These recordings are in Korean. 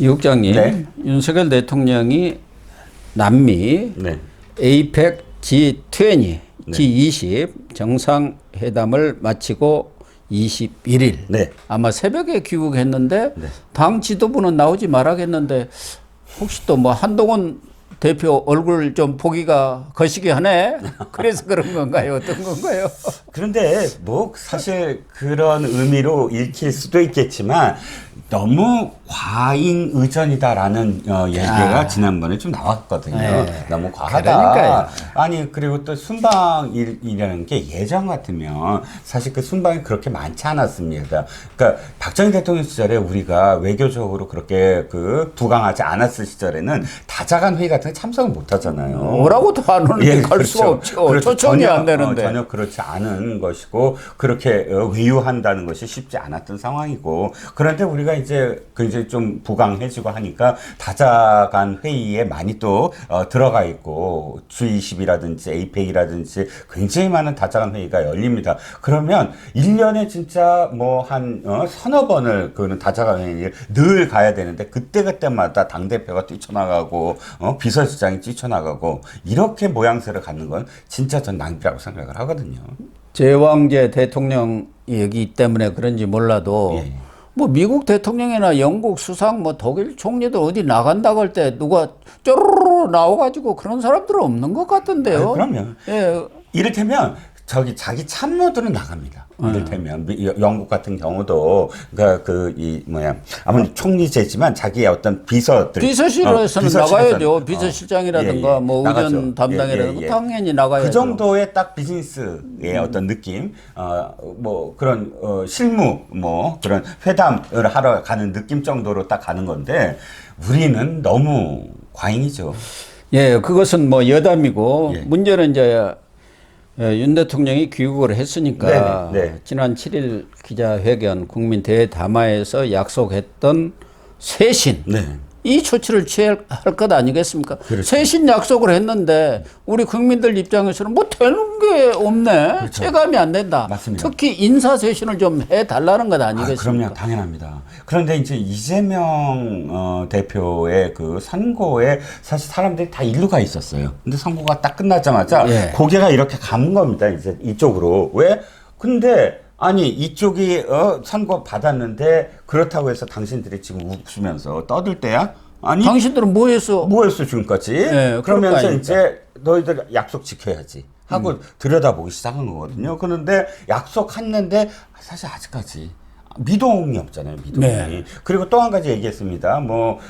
이 국장님, 네. 윤석열 대통령이 남미 네. 에이펙 G20, 네. G20 정상회담을 마치고 21일 네. 아마 새벽에 귀국했는데 네. 당 지도부는 나오지 말아겠는데 혹시 또 뭐 한동훈 대표 얼굴 좀 보기가 거시기 하네. 그래서 그런 건가요? 어떤 건가요? 그런데 뭐 사실 그런 의미로 읽힐 수도 있겠지만 너무 과잉 의전이다라는 얘기가 지난번에 좀 나왔거든요. 네. 너무 과하다. 그러니까요. 아니 그리고 또 순방이라는 게 예전 같으면 사실 그 순방이 그렇게 많지 않았습니다. 그러니까 박정희 대통령 시절에 우리가 외교적으로 그렇게 그 부강하지 않았을 시절에는 다자간 회의 같은 게 참석을 못 하잖아요. 오라고도 안 오는데 갈 수가 없죠. 그렇죠. 초청이 안 되는데. 전혀 그렇지 않은 것이고 그렇게 회유한다는 것이 쉽지 않았던 상황이고 그런데 우리가 이제 굉장히 좀 부강해지고 하니까 다자간 회의에 많이 또 들어가 있고 G20이라든지 에이펙이라든지 굉장히 많은 다자간 회의가 열립니다. 그러면 1년에 진짜 뭐 한 서너 번을 그는 다자간 회의를 늘 가야 되는데 그때마다 당대표가 뛰쳐나가고 비서실장이 뛰쳐나가고 이렇게 모양새를 갖는 건 진짜 전 낭비라고 생각을 하거든요. 제왕제 대통령이기 때문에 그런지 몰라도 예. 뭐 미국 대통령이나 영국 수상 뭐 독일 총리들 어디 나간다고 할 때 누가 쪼르르 나와가지고 그런 사람들은 없는 것 같던데요. 그럼요. 예. 이를테면 자기 참모들은 나갑니다. 이를테면 영국 같은 경우도 그러니까 아무튼 총리제지만 자기의 어떤 비서실에서는 나가야죠. 비서실장이라든가 뭐 의전 담당이라든가 당연히 나가야죠. 그 정도의 딱 비즈니스의 어떤 느낌, 뭐 그런 실무 뭐 그런 회담을 하러 가는 느낌 정도로 딱 가는 건데 우리는 너무 과잉이죠. 예, 그것은 뭐 여담이고 예. 문제는 이제 윤 대통령이 귀국을 했으니까 네네. 지난 7일 기자회견 국민 대담화에서 약속했던 쇄신 네. 이 조치를 취할 것 아니겠습니까? 그렇죠. 쇄신 약속을 했는데 우리 국민들 입장에서는 뭐 되는 게 없네. 그렇죠. 체감이 안 된다. 맞습니다. 특히 인사 쇄신을 좀 해달라는 것 아니겠습니까? 그럼요, 당연합니다. 그런데 이제 이재명 대표의 그 선고에 사실 사람들이 다 일루가 있었어요. 근데 선고가 딱 끝나자마자 예. 고개가 이렇게 감은 겁니다. 이제 이쪽으로. 왜? 근데 아니 이쪽이 선고 받았는데 그렇다고 해서 당신들이 지금 웃으면서 떠들 때야? 아니 당신들은 뭐 했어? 뭐 했어 지금까지? 네, 그러면서 이제 너희들 약속 지켜야지 하고 들여다보기 시작한 거거든요. 그런데 약속했는데 사실 아직까지 미동이 없잖아요. 미동이. 네. 그리고 또 한 가지 얘기했습니다. 뭐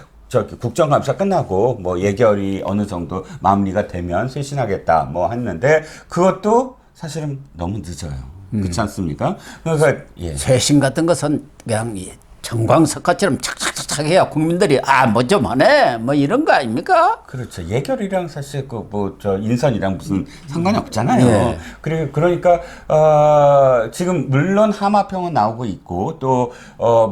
국정감사 끝나고 뭐 예결이 어느 정도 마무리가 되면 쇄신하겠다 뭐 했는데 그것도 사실은 너무 늦어요. 그렇지 않습니까? 그러니까 예. 쇄신 같은 것은 그냥 정광석화처럼 착착착착 해야 국민들이 뭐 좀 하네 뭐 이런 거 아닙니까? 그렇죠. 예결이랑 사실 인선이랑 무슨 상관이 없잖아요. 예. 그러니까 지금 물론 하마평은 나오고 있고 또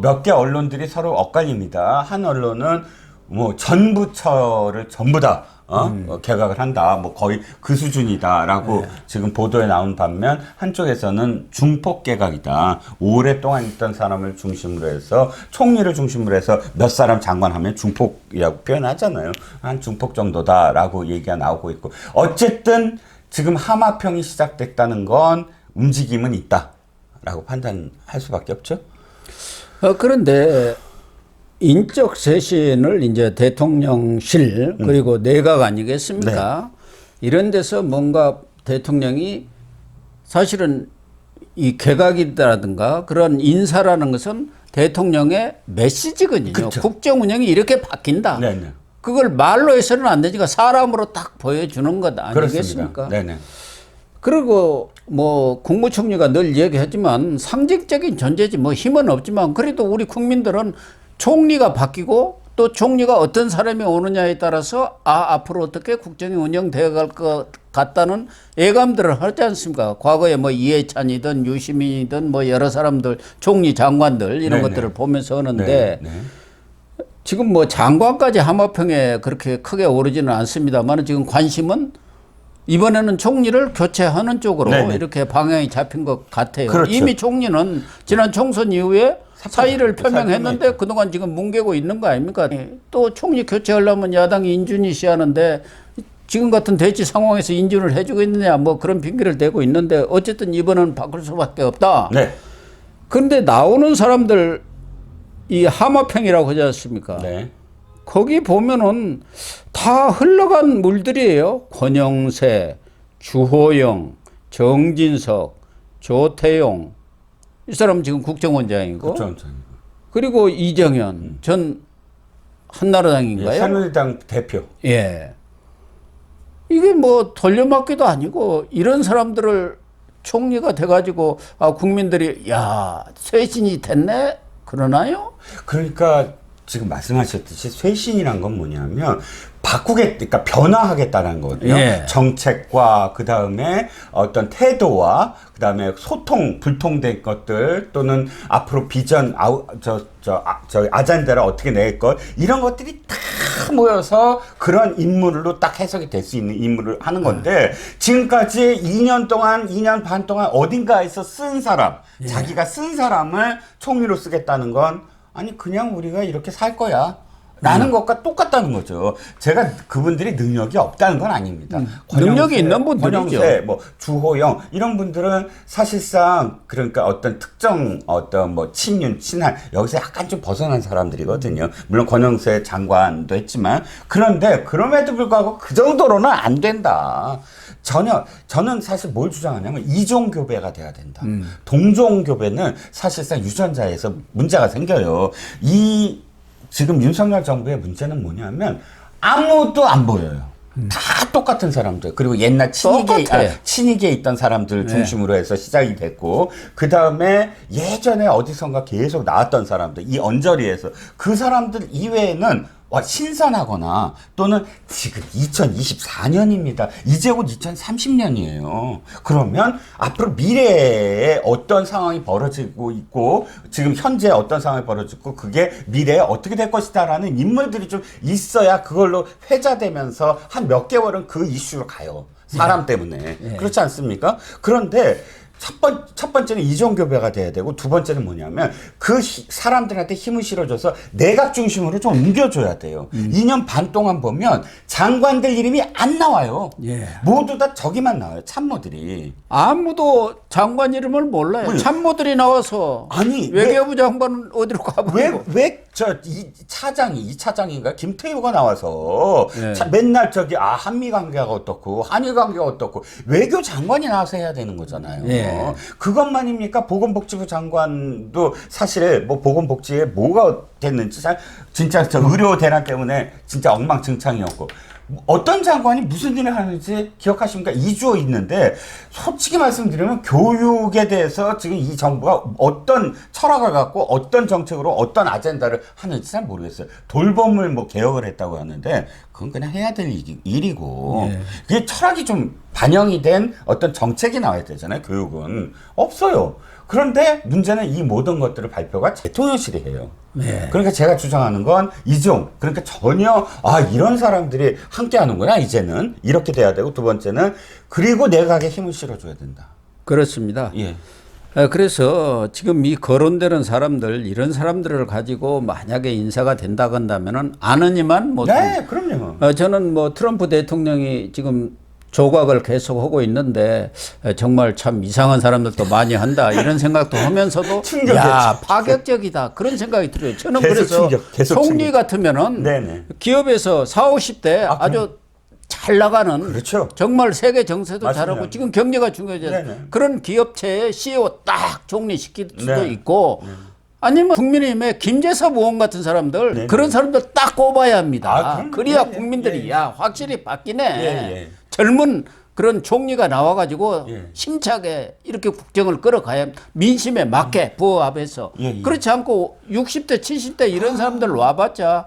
몇 개 언론들이 서로 엇갈립니다. 한 언론은 뭐 전 부처를 전부 다 개각을 한다. 뭐 거의 그 수준이다라고 지금 보도에 나온 반면 한쪽에서는 중폭 개각이다. 오랫동안 있던 사람을 중심으로 해서 총리를 중심으로 해서 몇 사람 장관하면 중폭이라고 표현하잖아요. 한 중폭 정도다라고 얘기가 나오고 있고 어쨌든 지금 하마평이 시작됐다는 건 움직임은 있다라고 판단할 수밖에 없죠. 그런데 인적 쇄신을 이제 대통령실 그리고 내각 아니겠습니까? 이런 데서 뭔가 대통령이 사실은 이 개각이라든가 그런 인사라는 것은 대통령의 메시지거든요. 그렇죠. 국정 운영이 이렇게 바뀐다. 네네. 그걸 말로 해서는 안 되니까 사람으로 딱 보여주는 것 아니겠습니까? 그렇습니다. 네네. 그리고 뭐 국무총리가 늘 얘기하지만 상징적인 존재지 뭐 힘은 없지만 그래도 우리 국민들은 총리가 바뀌고 또 총리가 어떤 사람이 오느냐에 따라서 앞으로 어떻게 국정이 운영되어 갈 것 같다는 예감들을 하지 않습니까? 과거에 뭐 이해찬이든 유시민이든 뭐 여러 사람들 총리 장관들 이런 네네. 것들을 보면서 하는데 네네. 지금 뭐 장관까지 하마평에 그렇게 크게 오르지는 않습니다만 지금 관심은 이번에는 총리를 교체하는 쪽으로 네네. 이렇게 방향이 잡힌 것 같아요. 그렇죠. 이미 총리는 지난 총선 이후에 사의를 표명했는데 사퇴했죠. 그동안 지금 뭉개고 있는 거 아닙니까? 또 총리 교체하려면 야당이 인준이 시하는데 지금 같은 대치 상황에서 인준을 해주고 있느냐 뭐 그런 핑계를 대고 있는데 어쨌든 이번은 바꿀 수밖에 없다. 네. 그런데 나오는 사람들 이 하마평이라고 하지 않습니까? 네. 거기 보면은 다 흘러간 물들이에요. 권영세, 주호영, 정진석, 조태용 이 사람은 지금 국정원장이고 그렇죠. 그리고 이정현 전 한나라당인가요? 새누리당 대표. 예. 이게 뭐 돌려막기도 아니고 이런 사람들을 총리가 돼가지고 아 국민들이 야 쇄신이 됐네 그러나요? 그러니까 지금 말씀하셨듯이 쇄신이란 건 뭐냐면 그러니까 변화하겠다는 거거든요. 예. 정책과 그 다음에 어떤 태도와 그 다음에 소통, 불통된 것들 또는 앞으로 비전, 아젠다를 어떻게 낼 것 이런 것들이 다 모여서 그런 인물로 딱 해석이 될 수 있는 인물을 하는 건데 지금까지 2년 동안, 2년 반 동안 어딘가에서 쓴 사람, 자기가 쓴 사람을 총리로 쓰겠다는 건 아니 그냥 우리가 이렇게 살 거야. 라는 것과 똑같다는 거죠. 제가 그분들이 능력이 없다는 건 아닙니다. 능력이 있는 분들이죠. 권영세, 뭐 주호영 이런 분들은 사실상 그러니까 어떤 특정 어떤 뭐 친윤, 친한 여기서 약간 좀 벗어난 사람들이거든요. 물론 권영세 장관도 했지만 그런데 그럼에도 불구하고 그 정도로는 안 된다. 저는 사실 뭘 주장하냐면 이종교배가 돼야 된다. 동종교배는 사실상 유전자에서 문제가 생겨요. 지금 윤석열 정부의 문제는 뭐냐면 아무도 안 보여요. 다 똑같은 사람들. 그리고 옛날 친이계에 있던 사람들 중심으로 해서 시작이 됐고 그 다음에 예전에 어디선가 계속 나왔던 사람들 이 언저리에서 그 사람들 이외에는 신선하거나 또는 지금 2024년입니다. 이제 곧 2030년이에요. 그러면 앞으로 미래에 어떤 상황이 벌어지고 있고 지금 현재 어떤 상황이 벌어지고 그게 미래에 어떻게 될 것이다라는 인물들이 좀 있어야 그걸로 회자되면서 한 몇 개월은 그 이슈로 가요. 사람 때문에. 그렇지 않습니까? 그런데 첫 번째는 이종교배가 돼야 되고 두 번째는 뭐냐면 그 사람들한테 힘을 실어줘서 내각 중심으로 좀 옮겨줘야 돼요. 2년 반 동안 보면 장관들 이름이 안 나와요. 예. 모두 다 저기만 나와요. 참모들이. 아무도 장관 이름을 몰라요. 참모들이 나와서 아니, 외교부 장관은 어디로 가버리고 이 차장인가 김태효가 나와서 예. 맨날 한미 관계가 어떻고 한일 관계가 어떻고 외교 장관이 나와서 해야 되는 거잖아요. 예. 그것만입니까? 보건복지부 장관도 사실 뭐 보건복지에 뭐가 됐는지 진짜 저 의료 대란 때문에 진짜 엉망진창이었고 어떤 장관이 무슨 일을 하는지 기억하십니까? 2조 있는데 솔직히 말씀드리면 교육에 대해서 지금 이 정부가 어떤 철학을 갖고 어떤 정책으로 어떤 아젠다를 하는지 잘 모르겠어요. 돌봄을 뭐 개혁을 했다고 하는데 그건 그냥 해야 될 일이고 그게 철학이 좀 반영이 된 어떤 정책이 나와야 되잖아요. 교육은 없어요. 그런데 문제는 이 모든 것들을 발표가 대통령실이 해요. 그러니까 제가 주장하는 건 그러니까 전혀 이런 사람들이 함께 하는구나 이제는 이렇게 돼야 되고 두 번째는 그리고 내각에 힘을 실어줘야 된다. 그렇습니다. 예. 그래서 지금 이 거론되는 사람들 이런 사람들을 가지고 만약에 인사가 된다고 한다면은 아느니만 뭐 네, 그럼요. 저는 뭐 트럼프 대통령이 지금 조각을 계속하고 있는데 정말 참 이상한 사람들도 많이 한다 이런 생각도 하면서도 야 파격적이다 그런 생각이 들어요. 저는 그래서 총리 충격. 같으면은 네네. 기업에서 40, 50대 아주 잘 나가는 그렇죠. 정말 세계 정세도 맞습니다. 잘하고 지금 경제가 중요해져서 네네. 그런 기업체의 CEO 딱 총리시킬 수도 네. 있고 아니면 국민의힘의 김재섭 의원 같은 사람들 네네. 그런 사람들 딱 꼽아야 합니다. 그럼요. 그래야 예, 국민들이 예. 야 확실히 바뀌네. 예. 젊은 그런 총리가 나와가지고 예. 힘차게 이렇게 국정을 끌어가야 민심에 맞게 부합해서 예. 그렇지 않고 60대 70대 이런 사람들 와봤자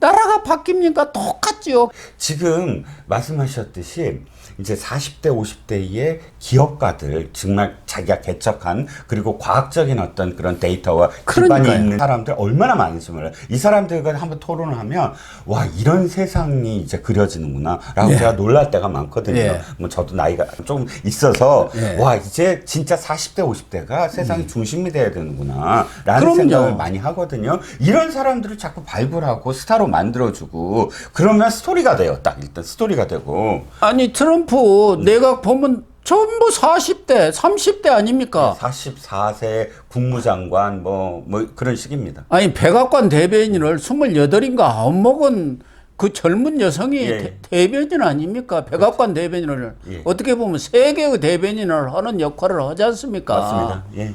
나라가 바뀝니까? 똑같죠. 지금 말씀하셨듯이 이제 40대 50대의 기업가들 정말 자기가 개척한 그리고 과학적인 어떤 그런 데이터와 기반이 그러니까요. 있는 사람들 얼마나 많은지 몰라요. 이 사람들과 한번 토론을 하면 와 이런 세상이 이제 그려지는구나라고 예. 제가 놀랄 때가 많거든요. 예. 뭐 저도 나이가 조금 있어서 예. 와 이제 진짜 40대 50대가 세상의 중심이 돼야 되는구나라는 그럼요. 생각을 많이 하거든요. 이런 사람들을 자꾸 발굴하고 스타로 만들어주고 그러면 스토리가 돼요. 딱 일단 스토리가 되고. 아니 트럼프 내각 보면 전부 40대, 30대 아닙니까? 44세 국무장관 뭐 그런 식입니다. 아니 백악관 대변인을 28인가 9먹은 그 젊은 여성이 예. 대변인 아닙니까? 백악관 대변인을 예. 어떻게 보면 세계의 대변인을 하는 역할을 하지 않습니까? 맞습니다. 예.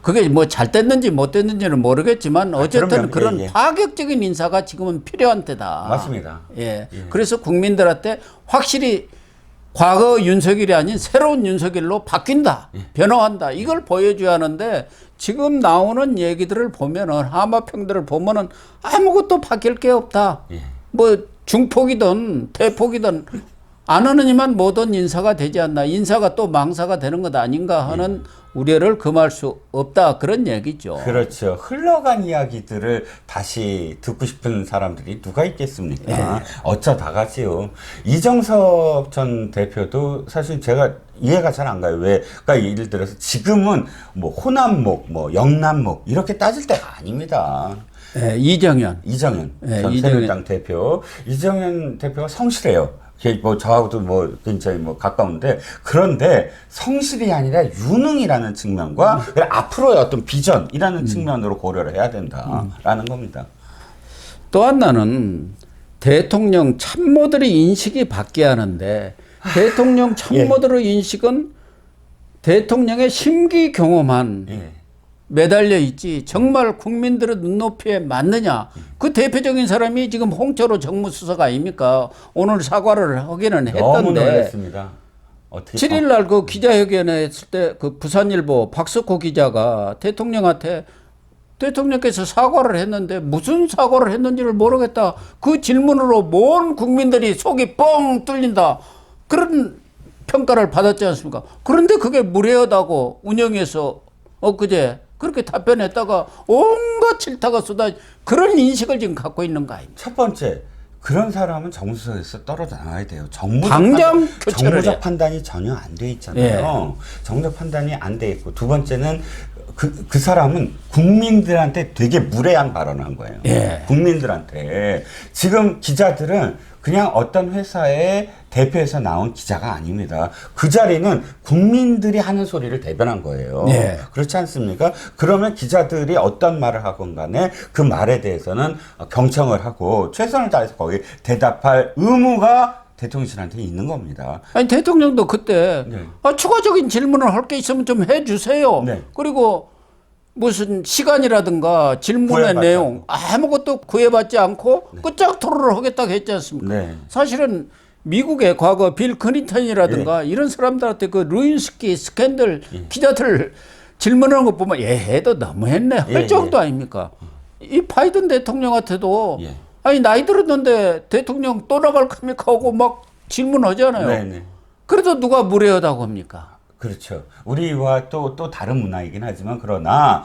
그게 뭐 잘 됐는지 못 됐는지는 모르겠지만 어쨌든 그럼요. 그런 예, 예. 파격적인 인사가 지금은 필요한 때다. 맞습니다. 예. 그래서 국민들한테 확실히 과거 윤석열이 아닌 새로운 윤석열로 바뀐다. 변화한다. 이걸 보여줘야 하는데 지금 나오는 얘기들을 보면은 하마평들을 보면은 아무것도 바뀔 게 없다. 예. 뭐 중폭이든 대폭이든 안 하느니만 모든 인사가 되지 않나. 인사가 또 망사가 되는 것 아닌가 하는 우려를 금할 수 없다. 그런 얘기죠. 그렇죠. 흘러간 이야기들을 다시 듣고 싶은 사람들이 누가 있겠습니까? 어쩌다가지요. 이정석 전 대표도 사실 제가 이해가 잘 안 가요. 왜? 그러니까 예를 들어서 지금은 뭐 호남목, 뭐 영남목 이렇게 따질 때가 아닙니다. 예, 이정현. 이정현 예, 전 이정현. 새누리당 대표. 이정현 대표가 성실해요. 뭐 저하고도 뭐 굉장히 뭐 가까운데 그런데 성실이 아니라 유능이라는 측면과 앞으로의 어떤 비전이라는 측면으로 고려를 해야 된다라는 겁니다. 또 하나는 대통령 참모들의 인식이 바뀌어야 하는데 대통령 참모들의 인식은 대통령의 심기 경험한 예. 매달려 있지 정말 국민들의 눈높이에 맞느냐. 그 대표적인 사람이 지금 홍철호 정무수석 아닙니까? 오늘 사과를 하기는 너무 했던데 놀랐습니다. 어떻게 7일 날 그 기자회견에 했을 때 그 부산일보 박석호 기자가 대통령한테 대통령께서 사과를 했는데 무슨 사과를 했는지를 모르겠다. 그 질문으로 모든 국민들이 속이 뻥 뚫린다. 그런 평가를 받았지 않습니까? 그런데 그게 무례하다고 운영에서 엊그제 그렇게 답변했다가 온갖 질타가 쏟아 그런 인식을 지금 갖고 있는 거 아닙니까? 첫 번째 그런 사람은 정무수석에서 떨어져 나와야 돼요. 당장 교체를 정무적 해. 판단이 전혀 안 돼 있잖아요. 정무적 판단이 안 돼 있고 두 번째는 그 사람은 국민들한테 되게 무례한 발언을 한 거예요. 예. 국민들한테. 지금 기자들은 그냥 어떤 회사의 대표에서 나온 기자가 아닙니다. 그 자리는 국민들이 하는 소리를 대변한 거예요. 예. 그렇지 않습니까? 그러면 기자들이 어떤 말을 하건 간에 그 말에 대해서는 경청을 하고 최선을 다해서 거기 대답할 의무가 대통령실한테 있는 겁니다. 아니 대통령도 그때 네. 추가적인 질문을 할 게 있으면 좀 해주세요. 네. 그리고 무슨 시간이라든가 질문의 구애받지 내용 않고. 아무것도 구애받지 않고 끝장 토론을 하겠다고 했지 않습니까? 네. 사실은 미국의 과거 빌 클린턴이라든가 이런 사람들한테 그 루인스키 스캔들 기자들 질문하는 거 보면 얘도 너무했네 할 예, 정도 아닙니까? 이 바이든 대통령한테도 예. 아니 나이 들었는데 대통령 또 나갈 겁니까 하고 막 질문하잖아요. 네네. 그래도 누가 무례하다고 합니까? 그렇죠. 우리와 또 다른 문화이긴 하지만 그러나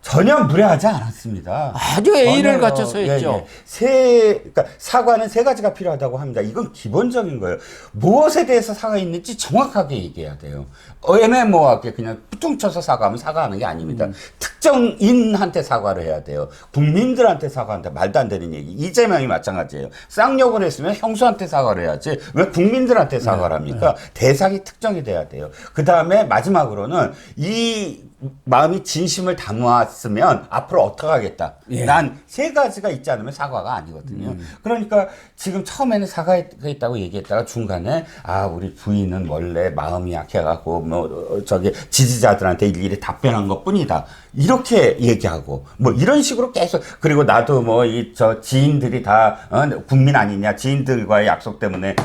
전혀 무례하지 않았습니다. 아주 예의를 전혀요. 갖춰서 했죠. 그러니까 사과는 세 가지가 필요하다고 합니다. 이건 기본적인 거예요. 무엇에 대해서 사과했는지 정확하게 얘기해야 돼요. 애매모호하게 그냥 퉁쳐서 사과하면 사과하는 게 아닙니다. 특정인한테 사과를 해야 돼요. 국민들한테 사과한다. 말도 안 되는 얘기. 이재명이 마찬가지예요. 쌍욕을 했으면 형수한테 사과를 해야지 왜 국민들한테 사과를 합니까? 대상이 특정이 돼야 돼요. 그 다음에 마지막으로는 이 마음이 진심을 담았으면 앞으로 어떻게 하겠다. 예. 난 세 가지가 있지 않으면 사과가 아니거든요. 그러니까 지금 처음에는 사과했다고 얘기했다가 중간에 우리 부인은 원래 마음이 약해갖고 뭐 저기 지지자들한테 일일이 답변한 것뿐이다. 이렇게 얘기하고 뭐 이런 식으로 계속 그리고 나도 뭐 저 지인들이 다 국민 아니냐 지인들과의 약속 때문에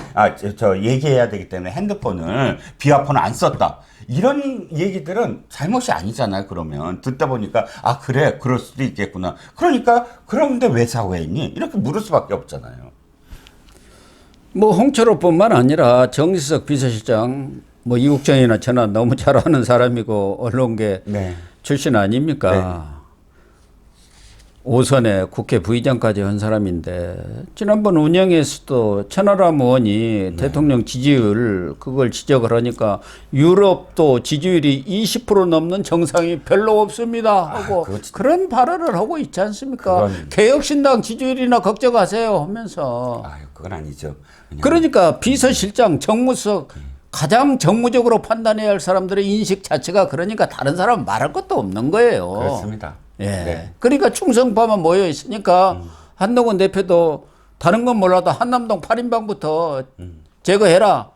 저 얘기해야 되기 때문에 핸드폰을 비화폰을 안 썼다. 이런 얘기들은 잘못이 아니잖아요. 그러면 듣다 보니까 그래 그럴 수도 있겠구나. 그러니까 그런데 왜 사과했니? 이렇게 물을 수밖에 없잖아요. 뭐 홍철호뿐만 아니라 정지석 비서실장 뭐 이국정이나 저나 너무 잘 아는 사람이고 언론계 네. 출신 아닙니까? 5선에 국회 부의장까지 한 사람인데 지난번 운영에서도 천하람 의원이 대통령 지지율 그걸 지적을 하니까 유럽도 지지율이 20% 넘는 정상이 별로 없습니다 하고 그런 발언을 하고 있지 않습니까? 개혁신당 지지율이나 걱정하세요 하면서. 아유, 그건 아니죠. 그러니까 비서실장, 정무석 가장 정무적으로 판단해야 할 사람들의 인식 자체가 그러니까 다른 사람 말할 것도 없는 거예요. 그렇습니다. 예. 네. 그러니까 충성파만 모여 있으니까 한동훈 대표도 다른 건 몰라도 한남동 8인방부터 제거해라.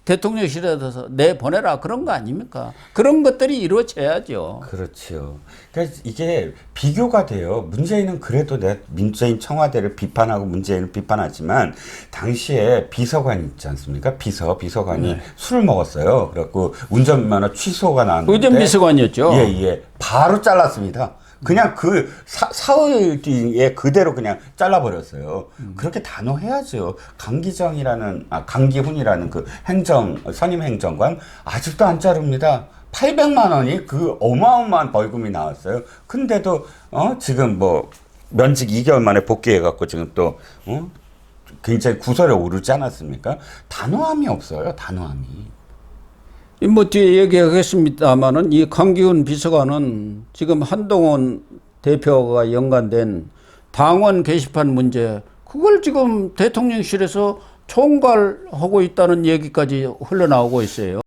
대통령실에서 내보내라. 그런 거 아닙니까? 그런 것들이 이루어져야죠. 그렇죠. 그러니까 이게 비교가 돼요. 문재인은 그래도 문재인 청와대를 비판하고 문재인을 비판하지만 당시에 비서관 있지 않습니까? 비서관이 술을 먹었어요. 그래갖고 운전면허 취소가 나왔는데 의전비서관이었죠. 예. 바로 잘랐습니다. 그냥 그 사흘 뒤에 그대로 그냥 잘라버렸어요. 그렇게 단호해야죠. 강기훈이라는 그 선임 행정관 아직도 안 자릅니다. 800만 원이 그 어마어마한 벌금이 나왔어요. 근데도 지금 뭐 면직 2개월 만에 복귀해갖고 지금 또 굉장히 구설에 오르지 않았습니까? 단호함이 없어요. 단호함이. 뭐 뒤에 얘기하겠습니다만은 이 강기훈 비서관은 지금 한동훈 대표가 연관된 당원 게시판 문제 그걸 지금 대통령실에서 총괄하고 있다는 얘기까지 흘러나오고 있어요.